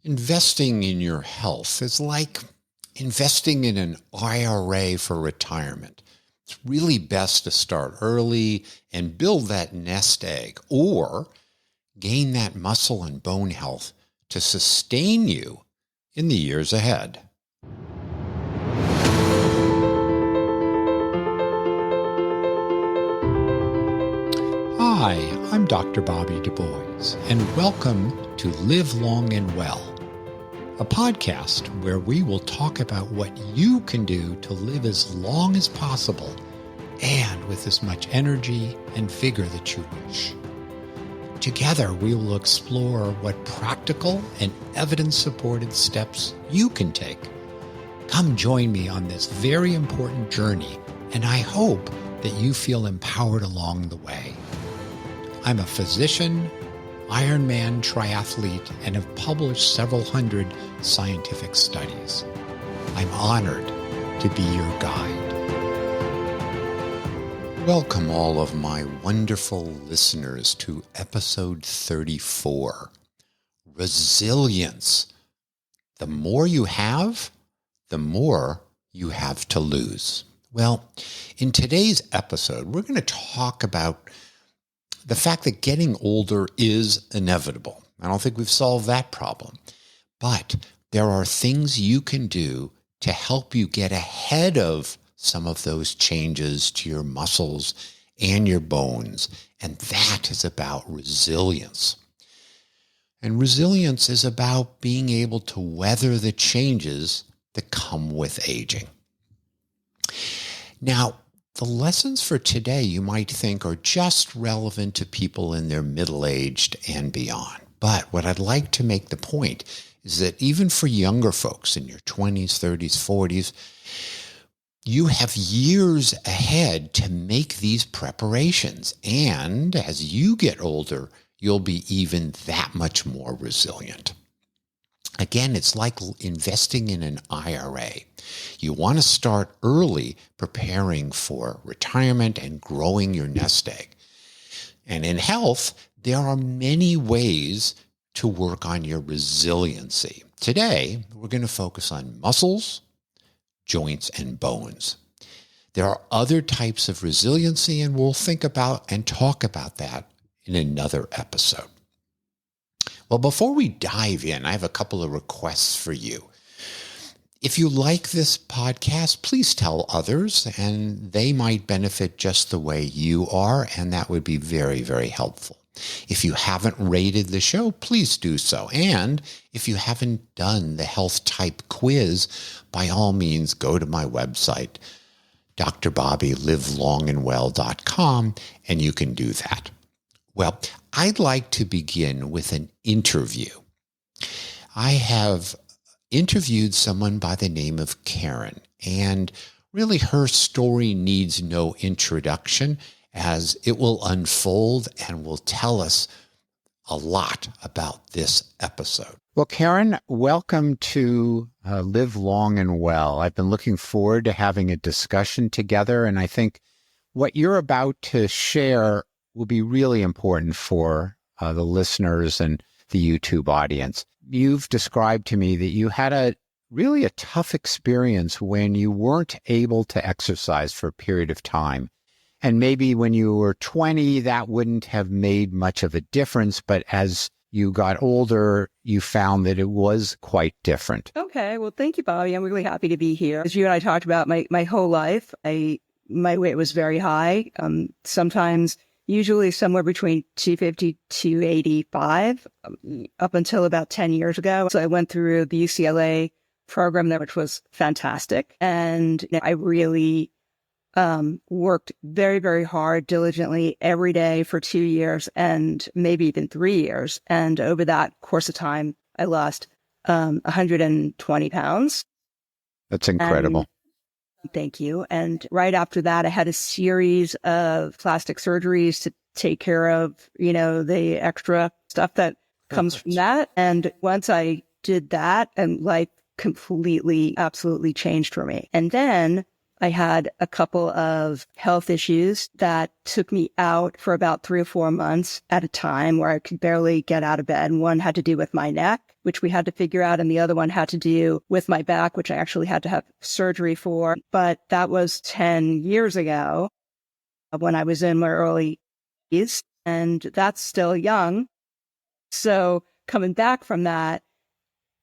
Investing in your health is like investing in an IRA for retirement. It's really best to start early and build that nest egg, or gain that muscle and bone health to sustain you in the years ahead. Hi, I'm Dr. Bobby DuBois, and welcome to Live Long and Well, a podcast where we will talk about what you can do to live as long as possible and with as much energy and vigor that you wish. Together, we will explore what practical and evidence-supported steps you can take. Come join me on this very important journey, and I hope that you feel empowered along the way. I'm a physician, Ironman triathlete, and have published several hundred scientific studies. I'm honored to be your guide. Welcome all of my wonderful listeners to episode 34, Resilience. The more you have, the more you have to lose. Well, in today's episode, we're going to talk about the fact that getting older is inevitable. I don't think we've solved that problem. But there are things you can do to help you get ahead of some of those changes to your muscles and your bones. And that is about resilience. And resilience is about being able to weather the changes that come with aging. Now, the lessons for today, you might think, are just relevant to people in their middle-aged and beyond. But what I'd like to make the point is that even for younger folks in your 20s, 30s, 40s, you have years ahead to make these preparations. And as you get older, you'll be even that much more resilient. Again, it's like investing in an IRA. You want to start early preparing for retirement and growing your nest egg. And in health, there are many ways to work on your resiliency. Today, we're going to focus on muscles, joints, and bones. There are other types of resiliency, and we'll think about and talk about that in another episode. Well, before we dive in, I have a couple of requests for you. If you like this podcast, please tell others, and they might benefit just the way you are, and that would be very, very helpful. If you haven't rated the show, please do so. And if you haven't done the health type quiz, by all means, go to my website, drbobbylivelongandwell.com, and you can do that. Well, I'd like to begin with an interview. I have interviewed someone by the name of Karen, and really her story needs no introduction, as it will unfold and will tell us a lot about this episode. Well, Karen, welcome to Live Long and Well. I've been looking forward to having a discussion together, and I think what you're about to share will be really important for the listeners and the YouTube audience. You've described to me that you had a tough experience when you weren't able to exercise for a period of time. And maybe when you were 20, that wouldn't have made much of a difference. But as you got older, you found that it was quite different. Okay. Well, thank you, Bobby. I'm really happy to be here. As you and I talked about my whole life, my weight was very high. Usually somewhere between 250 to 285 up until about 10 years ago. So I went through the UCLA program there, which was fantastic. And I really worked very, very hard, diligently every day for 2 years and maybe even 3 years. And over that course of time, I lost 120 pounds. That's incredible. Thank you. And right after that, I had a series of plastic surgeries to take care of, the extra stuff that comes from that. And once I did that, and life completely, absolutely changed for me. And then I had a couple of health issues that took me out for about 3 or 4 months at a time where I could barely get out of bed. And one had to do with my neck, which we had to figure out. And the other one had to do with my back, which I actually had to have surgery for. But that was 10 years ago when I was in my early 80s, and that's still young. So coming back from that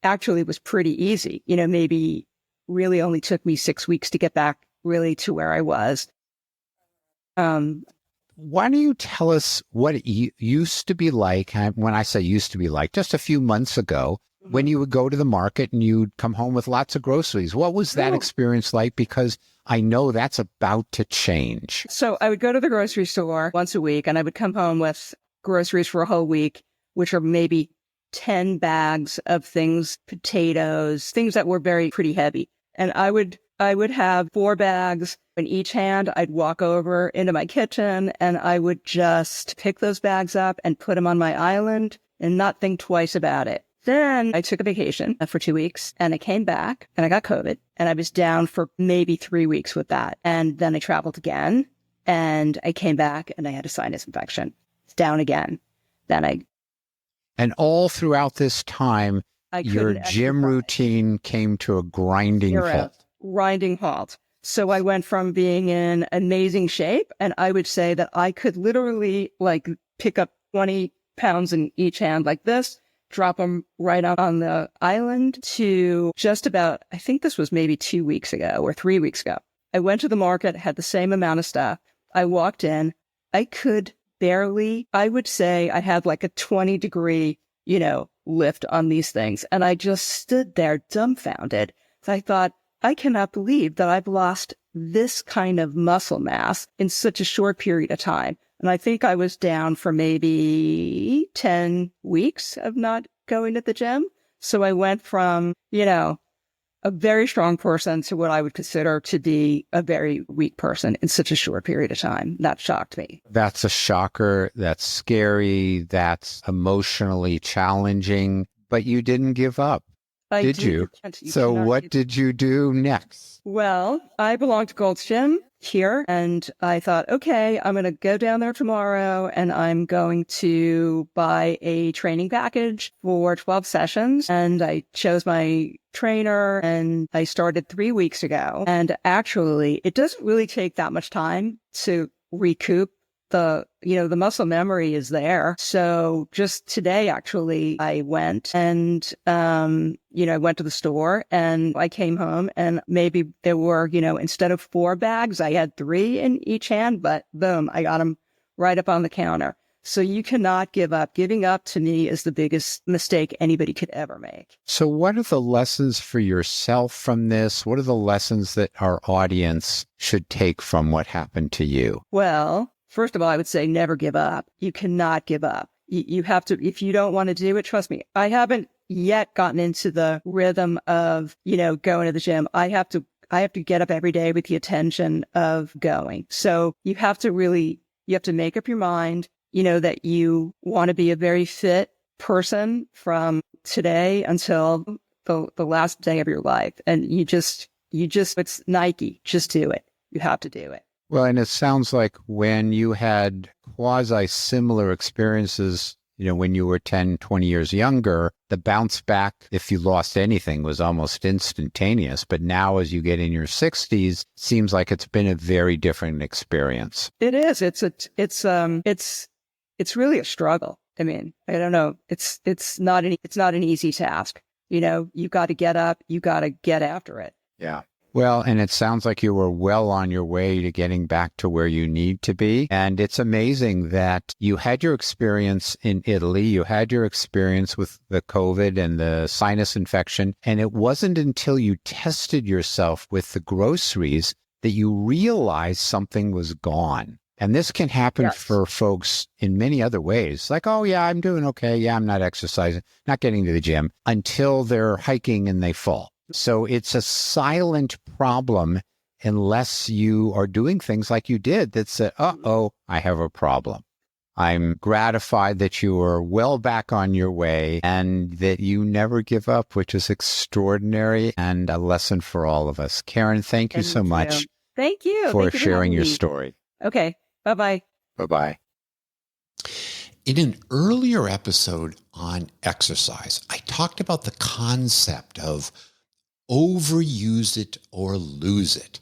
actually was pretty easy. Maybe really only took me 6 weeks to get back really to where I was. Why don't you tell us what it used to be like? When I say used to be like, just a few months ago, when you would go to the market and you'd come home with lots of groceries. What was that experience like? Because I know that's about to change. So I would go to the grocery store once a week, and I would come home with groceries for a whole week, which are maybe 10 bags of things, potatoes, things that were pretty heavy. And I would have 4 bags in each hand. I'd walk over into my kitchen and I would just pick those bags up and put them on my island and not think twice about it. Then I took a vacation for 2 weeks and I came back and I got COVID and I was down for maybe 3 weeks with that. And then I traveled again and I came back and I had a sinus infection. It's down again. And all throughout this time, your gym routine came to a grinding halt. So I went from being in amazing shape, and I would say that I could literally pick up 20 pounds in each hand like this, drop them right out on the island, to just about, I think this was maybe 2 weeks ago or 3 weeks ago. I went to the market, had the same amount of stuff. I walked in, I could barely, I would say I had like a 20-degree, lift on these things. And I just stood there dumbfounded. So I thought, I cannot believe that I've lost this kind of muscle mass in such a short period of time. And I think I was down for maybe 10 weeks of not going to the gym. So I went from, a very strong person to what I would consider to be a very weak person in such a short period of time. That shocked me. That's a shocker. That's scary. That's emotionally challenging. But you didn't give up, did you? So what did you do next? Well, I belong to Gold's Gym here, and I thought, okay, I'm going to go down there tomorrow and I'm going to buy a training package for 12 sessions. And I chose my trainer and I started 3 weeks ago. And actually, it doesn't really take that much time to recoup. The muscle memory is there. So just today, actually, I went and, I went to the store and I came home and maybe there were, instead of 4 bags, I had 3 in each hand, but boom, I got them right up on the counter. So you cannot give up. Giving up to me is the biggest mistake anybody could ever make. So what are the lessons for yourself from this? What are the lessons that our audience should take from what happened to you? Well, first of all, I would say never give up. You cannot give up. You have to, if you don't want to do it, trust me, I haven't yet gotten into the rhythm of, going to the gym. I have to get up every day with the intention of going. So you have to make up your mind, that you want to be a very fit person from today until the last day of your life. And you just, it's Nike, just do it. You have to do it. Well, and it sounds like when you had quasi-similar experiences, when you were 10, 20 years younger, the bounce back, if you lost anything, was almost instantaneous. But now as you get in your 60s, seems like it's been a very different experience. It is. It's really a struggle. I mean, I don't know. It's not an easy task. You got to get up, you got to get after it. Yeah. Well, and it sounds like you were well on your way to getting back to where you need to be. And it's amazing that you had your experience in Italy, you had your experience with the COVID and the sinus infection, and it wasn't until you tested yourself with the groceries that you realized something was gone. And this can happen for folks in many other ways. Like, oh, yeah, I'm doing okay. Yeah, I'm not exercising, not getting to the gym, until they're hiking and they fall. So it's a silent problem unless you are doing things like you did that say, uh-oh, I have a problem. I'm gratified that you are well back on your way and that you never give up, which is extraordinary and a lesson for all of us. Karen, thank you so much Thank you. for Thank you for sharing having your me. story. Okay. Bye-bye. Bye-bye. In an earlier episode on exercise, I talked about the concept of overuse it or lose it.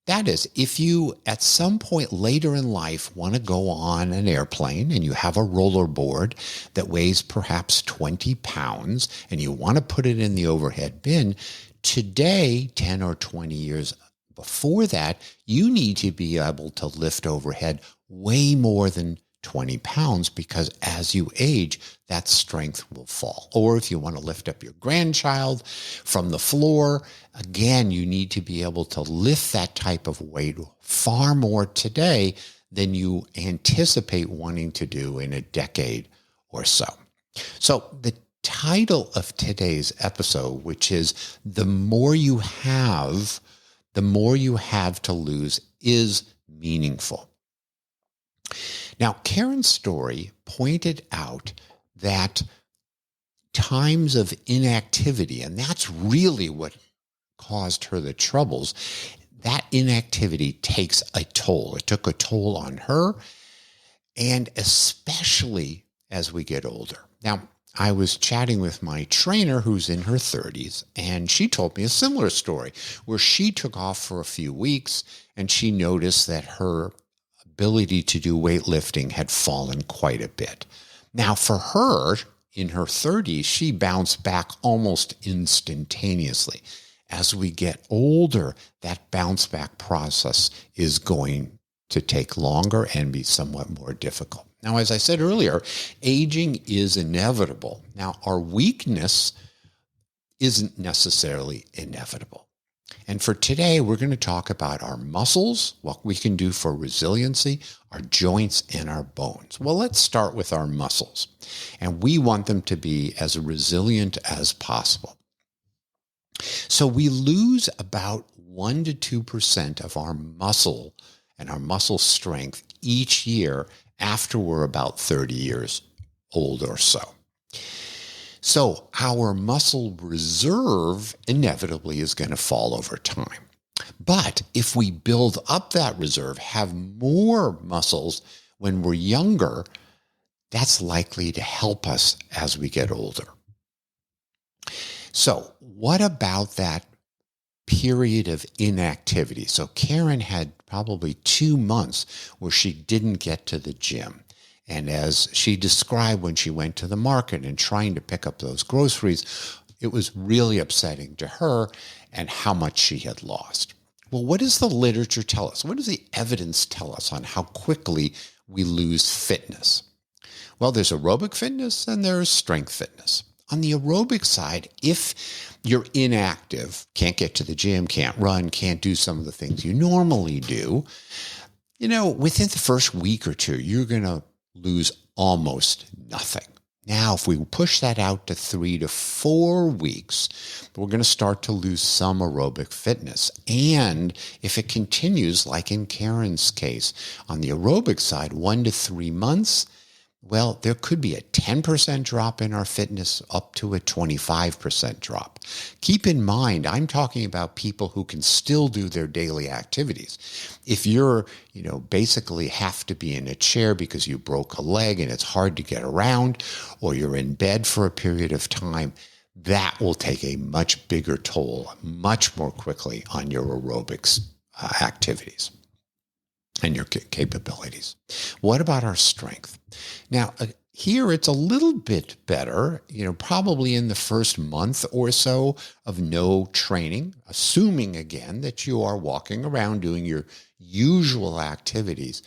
That is, if you at some point later in life want to go on an airplane and you have a rollerboard that weighs perhaps 20 pounds and you want to put it in the overhead bin, today, 10 or 20 years before that, you need to be able to lift overhead way more than 20 pounds because as you age, that strength will fall. Or if you want to lift up your grandchild from the floor, again, you need to be able to lift that type of weight far more today than you anticipate wanting to do in a decade or so. So the title of today's episode, which is The More You Have, the more you have to lose, is meaningful. Now, Karen's story pointed out that times of inactivity, and that's really what caused her the troubles, that inactivity takes a toll. It took a toll on her, and especially as we get older. Now, I was chatting with my trainer who's in her 30s, and she told me a similar story where she took off for a few weeks and she noticed that her ability to do weightlifting had fallen quite a bit. Now, for her, in her 30s, she bounced back almost instantaneously. As we get older, that bounce back process is going to take longer and be somewhat more difficult. Now, as I said earlier, aging is inevitable. Now, our weakness isn't necessarily inevitable. And for today, we're going to talk about our muscles, what we can do for resiliency, our joints, and our bones. Well, let's start with our muscles. And we want them to be as resilient as possible. So we lose about 1 to 2% of our muscle and our muscle strength each year after we're about 30 years old or so. So our muscle reserve inevitably is going to fall over time. But if we build up that reserve, have more muscles when we're younger, that's likely to help us as we get older. So what about that period of inactivity? So Karen had probably 2 months where she didn't get to the gym. And as she described when she went to the market and trying to pick up those groceries, it was really upsetting to her and how much she had lost. Well, what does the literature tell us? What does the evidence tell us on how quickly we lose fitness? Well, there's aerobic fitness and there's strength fitness. On the aerobic side, if you're inactive, can't get to the gym, can't run, can't do some of the things you normally do, within the first week or two, you're going to lose almost nothing. Now, if we push that out to 3 to 4 weeks, we're going to start to lose some aerobic fitness. And if it continues, like in Karen's case, on the aerobic side, 1 to 3 months, well, there could be a 10% drop in our fitness up to a 25% drop. Keep in mind, I'm talking about people who can still do their daily activities. If you're, basically have to be in a chair because you broke a leg and it's hard to get around, or you're in bed for a period of time, that will take a much bigger toll, much more quickly on your aerobics activities and your capabilities. What about our strength? Now, here it's a little bit better, probably in the first month or so of no training, assuming again that you are walking around doing your usual activities.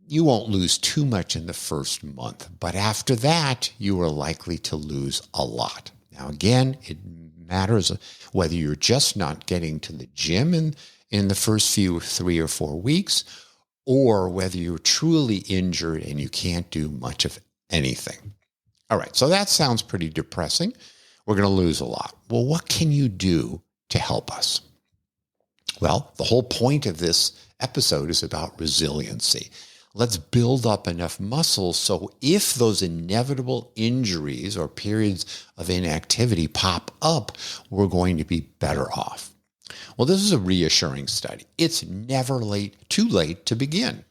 You won't lose too much in the first month, but after that, you are likely to lose a lot. Now, again, it matters whether you're just not getting to the gym in the first few 3 or 4 weeks, or whether you're truly injured and you can't do much of anything. All right, so that sounds pretty depressing. We're going to lose a lot. Well, what can you do to help us? Well, the whole point of this episode is about resiliency. Let's build up enough muscle so if those inevitable injuries or periods of inactivity pop up, we're going to be better off. Well, this is a reassuring study. It's never too late to begin.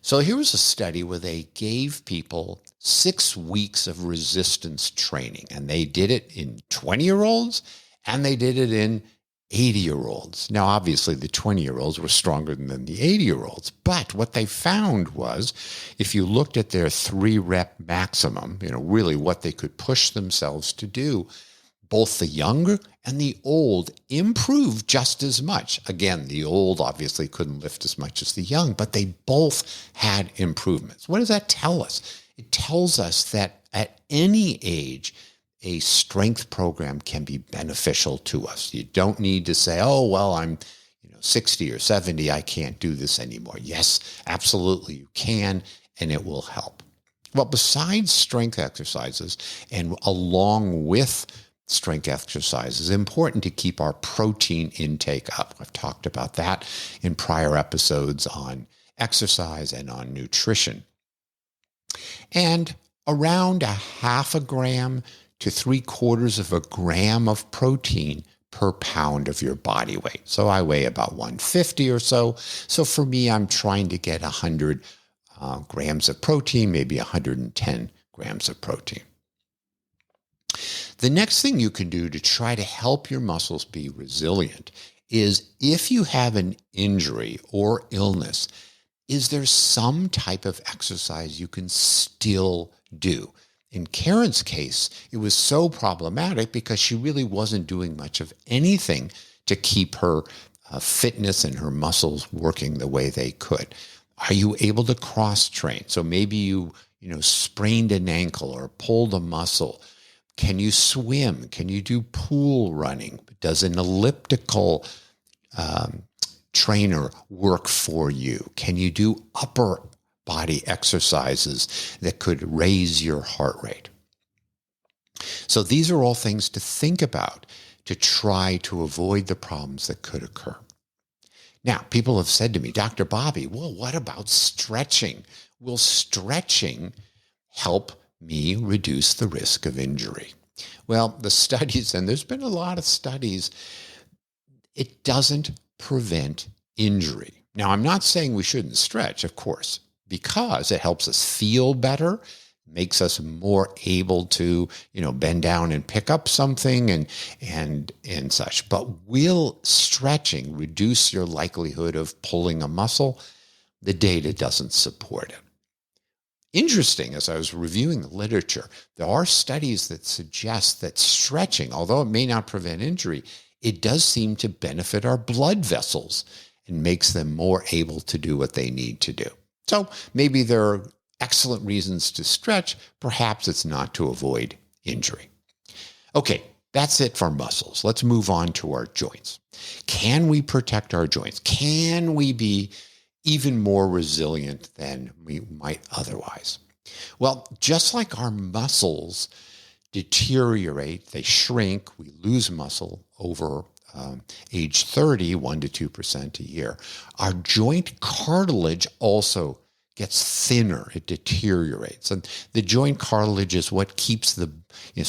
So here was a study where they gave people 6 weeks of resistance training, and they did it in 20-year-olds and they did it in 80-year-olds. Now, obviously, the 20-year-olds were stronger than the 80-year-olds, but what they found was if you looked at their 3-rep maximum, really what they could push themselves to do, both the young and the old improved just as much. Again, the old obviously couldn't lift as much as the young, but they both had improvements. What does that tell us? It tells us that at any age, a strength program can be beneficial to us. You don't need to say, oh, well, I'm 60 or 70, I can't do this anymore. Yes, absolutely you can, and it will help. Well, besides strength exercises and along with strength exercise, is important to keep our protein intake up. I've talked about that in prior episodes on exercise and on nutrition. And around 0.5 gram to 0.75 grams of protein per pound of your body weight. So I weigh about 150 or so. So for me, I'm trying to get 100 grams of protein, maybe 110 grams of protein. The next thing you can do to try to help your muscles be resilient is if you have an injury or illness, is there some type of exercise you can still do? In Karen's case, it was so problematic because she really wasn't doing much of anything to keep her fitness and her muscles working the way they could. Are you able to cross-train? So maybe you sprained an ankle or pulled a muscle. Can you swim? Can you do pool running? Does an elliptical trainer work for you? Can you do upper body exercises that could raise your heart rate? So these are all things to think about to try to avoid the problems that could occur. Now, people have said to me, Dr. Bobby, well, what about stretching? Will stretching help me reduce the risk of injury? Well, the studies, and there's been a lot of studies, it doesn't prevent injury. Now, I'm not saying we shouldn't stretch, of course, because it helps us feel better, makes us more able to, bend down and pick up something and such. But will stretching reduce your likelihood of pulling a muscle? The data doesn't support it. Interesting, as I was reviewing the literature, there are studies that suggest that stretching, although it may not prevent injury, it does seem to benefit our blood vessels and makes them more able to do what they need to do. So maybe there are excellent reasons to stretch. Perhaps it's not to avoid injury. Okay, that's it for muscles. Let's move on to our joints. Can we protect our joints? Can we be even more resilient than we might otherwise? Well, just like our muscles deteriorate, they shrink, we lose muscle over age 30, 1 to 2% a year. Our joint cartilage also gets thinner, it deteriorates. And the joint cartilage is what keeps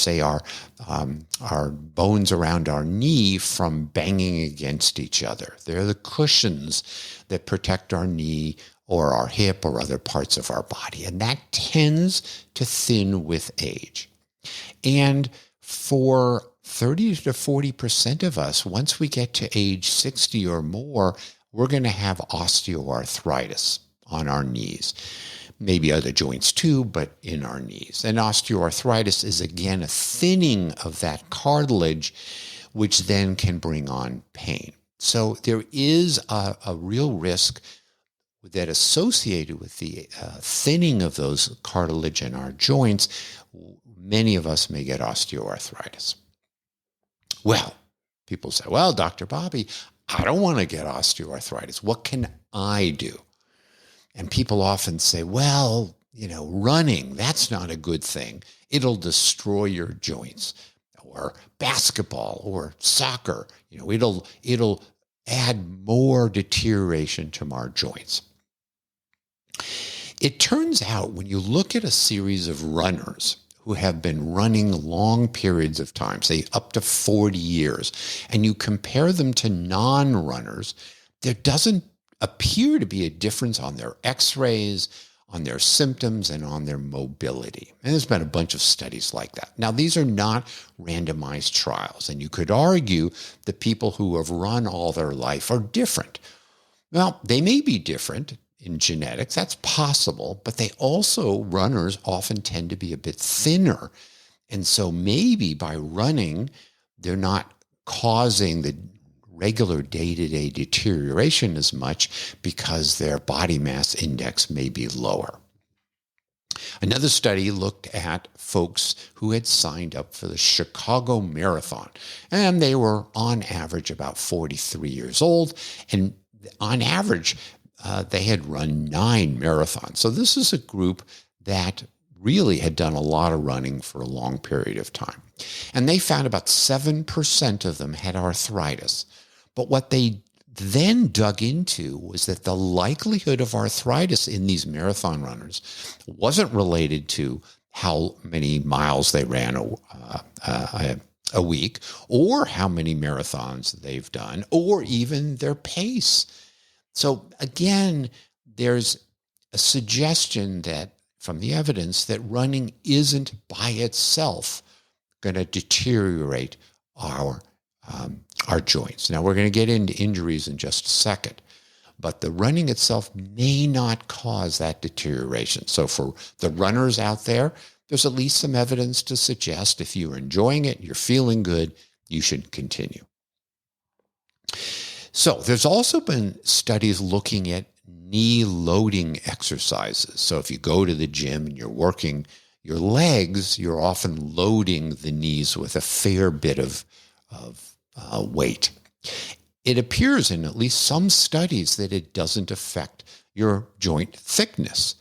our bones around our knee from banging against each other. They're the cushions that protect our knee or our hip or other parts of our body. And that tends to thin with age. And for 30 to 40% of us, once we get to age 60 or more, we're going to have osteoarthritis on our knees. Maybe other joints too, but in our knees. And osteoarthritis is, again, a thinning of that cartilage, which then can bring on pain. So there is a real risk that associated with the thinning of those cartilage in our joints. Many of us may get osteoarthritis. Well, people say, well, Dr. Bobby, I don't want to get osteoarthritis. What can I do? And people often say, well, running, that's not a good thing. It'll destroy your joints. Or basketball or soccer, it'll add more deterioration to our joints. It turns out when you look at a series of runners who have been running long periods of time, say up to 40 years, and you compare them to non-runners, there doesn't appear to be a difference on their x-rays, on their symptoms, and on their mobility. And there's been a bunch of studies like that. Now, these are not randomized trials, and you could argue that people who have run all their life are different. Well, they may be different in genetics, that's possible, but runners often tend to be a bit thinner. And so maybe by running, they're not causing the regular day-to-day deterioration as much because their body mass index may be lower. Another study looked at folks who had signed up for the Chicago Marathon, and they were on average about 43 years old, and on average, they had run 9 marathons. So this is a group that really had done a lot of running for a long period of time. And they found about 7% of them had arthritis. But what they then dug into was that the likelihood of arthritis in these marathon runners wasn't related to how many miles they ran a week, or how many marathons they've done, or even their pace. So again, there's a suggestion that from the evidence that running isn't by itself going to deteriorate our joints. Now, we're going to get into injuries in just a second, but the running itself may not cause that deterioration. So for the runners out there, there's at least some evidence to suggest if you're enjoying it, you're feeling good, you should continue. So there's also been studies looking at knee loading exercises. So if you go to the gym and you're working your legs, you're often loading the knees with a fair bit of weight. It appears in at least some studies that it doesn't affect your joint thickness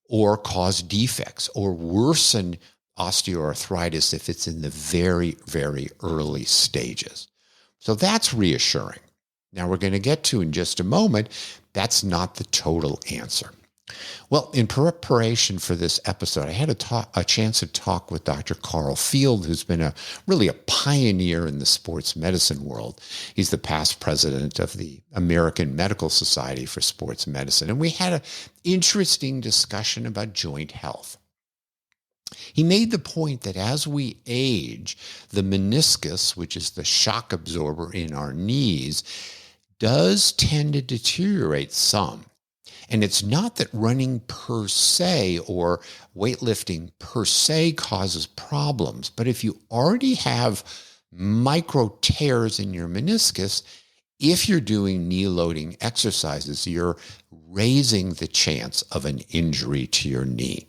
or cause defects or worsen osteoarthritis if it's in the very, very early stages. So that's reassuring. Now we're going to get to in just a moment, that's not the total answer. Well, in preparation for this episode, I had a chance to talk with Dr. Carl Field, who's been really a pioneer in the sports medicine world. He's the past president of the American Medical Society for Sports Medicine, and we had an interesting discussion about joint health. He made the point that as we age, the meniscus, which is the shock absorber in our knees, does tend to deteriorate some. And it's not that running per se or weightlifting per se causes problems, but if you already have micro tears in your meniscus, if you're doing knee loading exercises, you're raising the chance of an injury to your knee.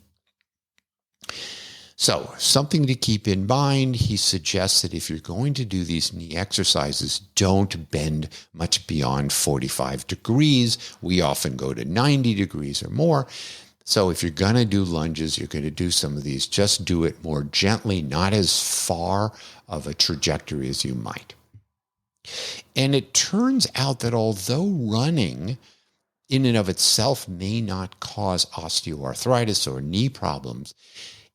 So something to keep in mind, he suggests that if you're going to do these knee exercises, don't bend much beyond 45 degrees. We often go to 90 degrees or more. So if you're going to do lunges, you're going to do some of these, just do it more gently, not as far of a trajectory as you might. And it turns out that although running in and of itself may not cause osteoarthritis or knee problems,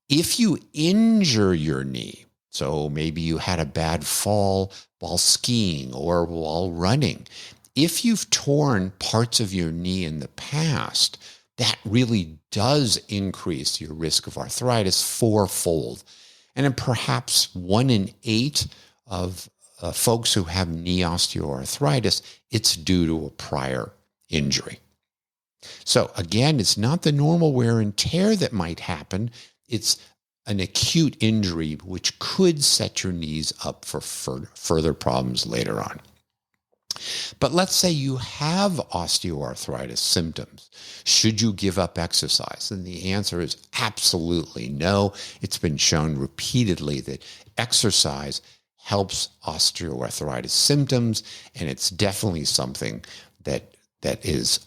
if you injure your knee, so maybe you had a bad fall while skiing or while running, if you've torn parts of your knee in the past, that really does increase your risk of arthritis fourfold. And in perhaps 1 in 8 of folks who have knee osteoarthritis, it's due to a prior injury. So again, it's not the normal wear and tear that might happen. It's an acute injury which could set your knees up for further problems later on. But let's say you have osteoarthritis symptoms. Should you give up exercise? And the answer is absolutely no. It's been shown repeatedly that exercise helps osteoarthritis symptoms, and it's definitely something that is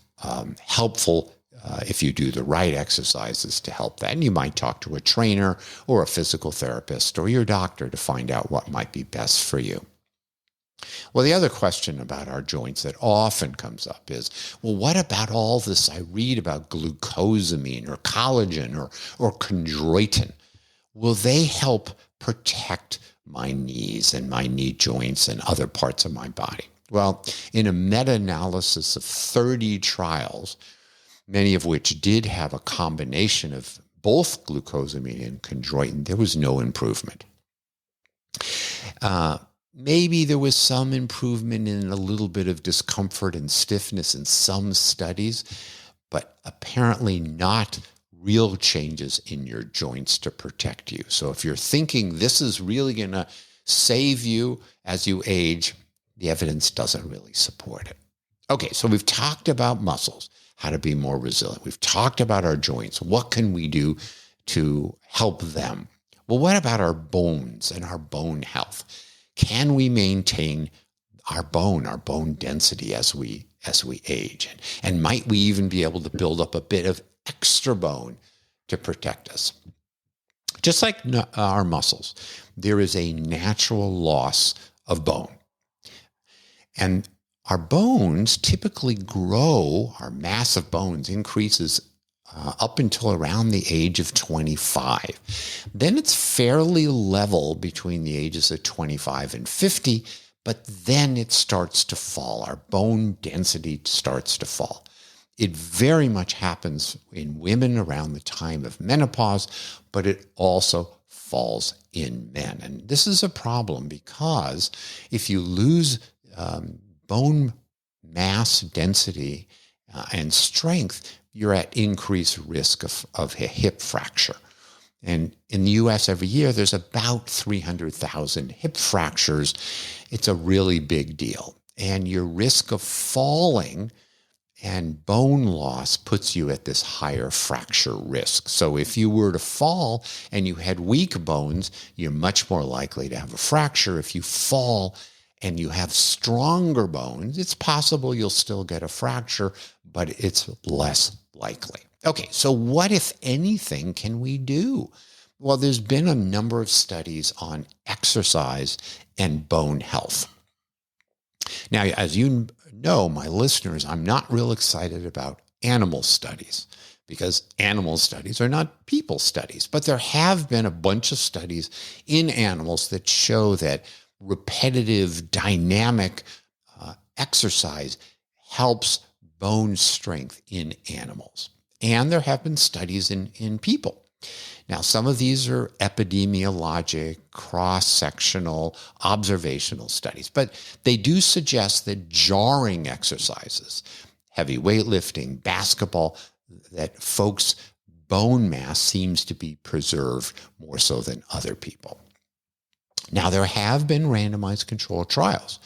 helpful if you do the right exercises to help that. And you might talk to a trainer or a physical therapist or your doctor to find out what might be best for you. Well, the other question about our joints that often comes up is, well, what about all this I read about glucosamine or collagen or chondroitin? will they help protect my knees and my knee joints and other parts of my body? Well, in a meta-analysis of 30 trials, many of which did have a combination of both glucosamine and chondroitin, there was no improvement. Maybe there was some improvement in a little bit of discomfort and stiffness in some studies, but apparently not real changes in your joints to protect you. So if you're thinking this is really going to save you as you age, the evidence doesn't really support it. Okay, so we've talked about muscles, how to be more resilient. We've talked about our joints. What can we do to help them? Well, what about our bones and our bone health? Can we maintain our bone density as we age? And might we even be able to build up a bit of extra bone to protect us? Just like our muscles, there is a natural loss of bone. And our bones typically grow, our mass of bones increases up until around the age of 25. Then it's fairly level between the ages of 25 and 50, but then it starts to fall. Our bone density starts to fall. It very much happens in women around the time of menopause, but it also falls in men. And this is a problem because if you lose bone mass density and strength, you're at increased risk of a hip fracture. And in the U.S. every year, there's about 300,000 hip fractures. It's a really big deal. And your risk of falling and bone loss puts you at this higher fracture risk. So if you were to fall and you had weak bones, you're much more likely to have a fracture. If you fall and you have stronger bones, it's possible you'll still get a fracture, but it's less likely. Okay, so what, if anything, can we do? Well, there's been a number of studies on exercise and bone health. Now, as you know, my listeners, I'm not real excited about animal studies because animal studies are not people studies, but there have been a bunch of studies in animals that show that repetitive, dynamic exercise helps bone strength in animals. And there have been studies in people. Now, some of these are epidemiologic, cross-sectional, observational studies, but they do suggest that jarring exercises, heavy weightlifting, basketball, that folks' bone mass seems to be preserved more so than other people. Now, there have been randomized controlled trials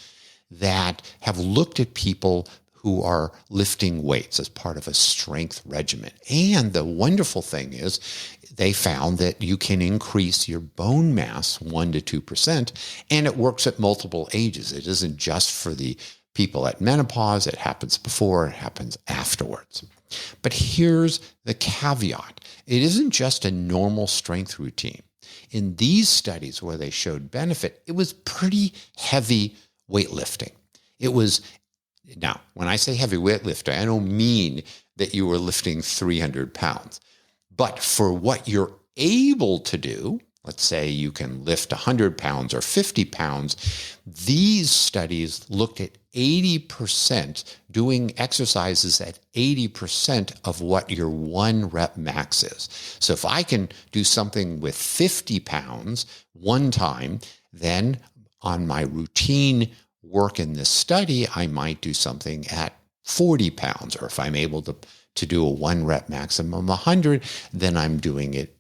that have looked at people who are lifting weights as part of a strength regimen. And the wonderful thing is they found that you can increase your bone mass 1 to 2%, and it works at multiple ages. It isn't just for the people at menopause. It happens before, it happens afterwards. But here's the caveat. It isn't just a normal strength routine. In these studies where they showed benefit, it was pretty heavy weightlifting. It was, now, when I say heavy weightlifting, I don't mean that you were lifting 300 pounds. But for what you're able to do, let's say you can lift 100 pounds or 50 pounds, these studies looked at 80%, doing exercises at 80% of what your 1 rep max is. So if I can do something with 50 pounds one time, then on my routine work in this study, I might do something at 40 pounds. Or if I'm able to do a 1 rep maximum of 100, then I'm doing it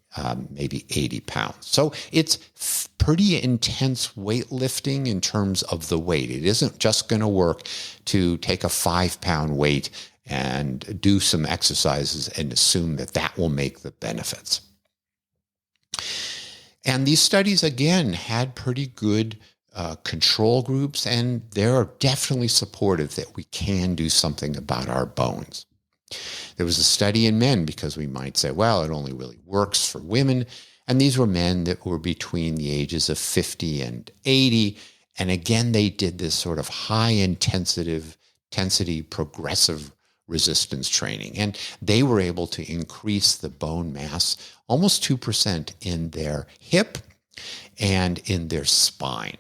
maybe 80 pounds. So it's pretty intense weightlifting in terms of the weight. It isn't just going to work to take a 5-pound weight and do some exercises and assume that that will make the benefits. And these studies, again, had pretty good control groups, and they're definitely supportive that we can do something about our bones. There was a study in men because we might say, well, it only really works for women. And these were men that were between the ages of 50 and 80. And again, they did this sort of high intensity progressive resistance training. And they were able to increase the bone mass almost 2% in their hip and in their spine.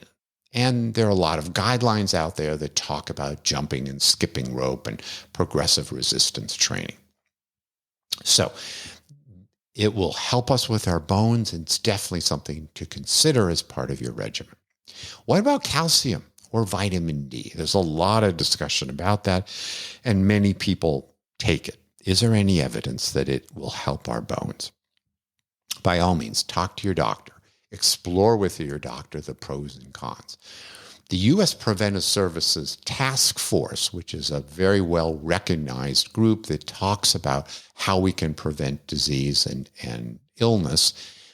And there are a lot of guidelines out there that talk about jumping and skipping rope and progressive resistance training. So it will help us with our bones. And it's definitely something to consider as part of your regimen. What about calcium or vitamin D? There's a lot of discussion about that, and many people take it. Is there any evidence that it will help our bones? By all means, talk to your doctor. Explore with your doctor the pros and cons. The U.S. Preventive Services Task Force, which is a very well-recognized group that talks about how we can prevent disease and illness,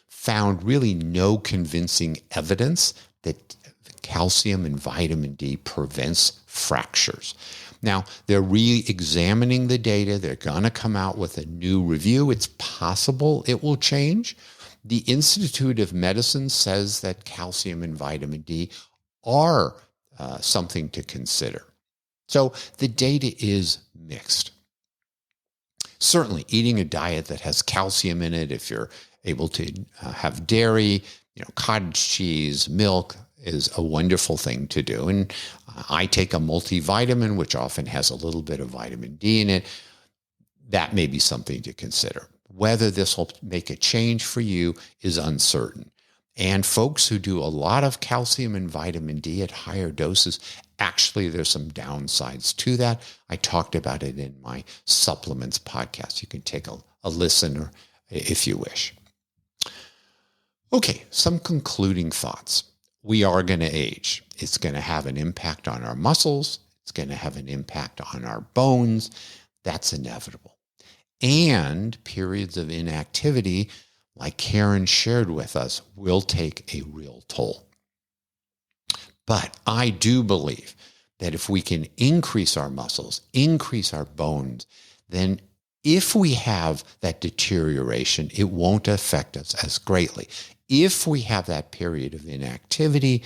found really no convincing evidence that calcium and vitamin D prevents fractures. Now, they're re-examining the data. They're going to come out with a new review. It's possible it will change. The Institute of Medicine says that calcium and vitamin D are something to consider. So the data is mixed. Certainly, eating a diet that has calcium in it, if you're able to have dairy, cottage cheese, milk, is a wonderful thing to do. And I take a multivitamin, which often has a little bit of vitamin D in it. That may be something to consider. Whether this will make a change for you is uncertain. And folks who do a lot of calcium and vitamin D at higher doses, actually there's some downsides to that. I talked about it in my supplements podcast. You can take a listen or if you wish. Okay, some concluding thoughts. We are going to age. It's going to have an impact on our muscles. It's going to have an impact on our bones. That's inevitable. And periods of inactivity, like Karen shared with us, will take a real toll. But I do believe that if we can increase our muscles, increase our bones, then if we have that deterioration, it won't affect us as greatly. If we have that period of inactivity,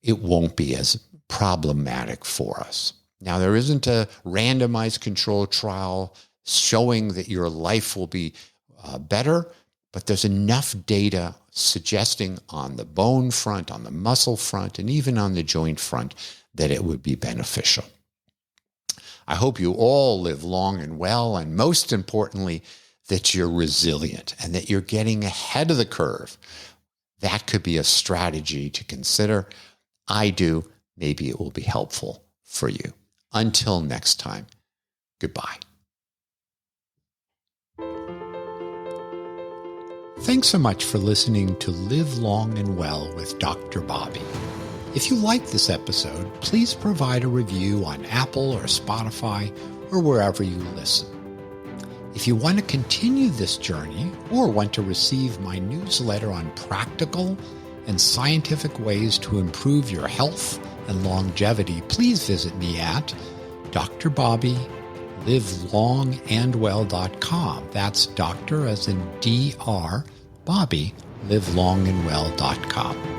it won't be as problematic for us. Now, there isn't a randomized controlled trial showing that your life will be better, but there's enough data suggesting on the bone front, on the muscle front, and even on the joint front that it would be beneficial. I hope you all live long and well, and most importantly, that you're resilient and that you're getting ahead of the curve. That could be a strategy to consider. I do. Maybe it will be helpful for you. Until next time, goodbye. Thanks so much for listening to Live Long and Well with Dr. Bobby. If you like this episode, please provide a review on Apple or Spotify or wherever you listen. If you want to continue this journey or want to receive my newsletter on practical and scientific ways to improve your health and longevity, please visit me at drbobbylivelongandwell.com. That's doctor as in DR, Bobby, livelongandwell.com.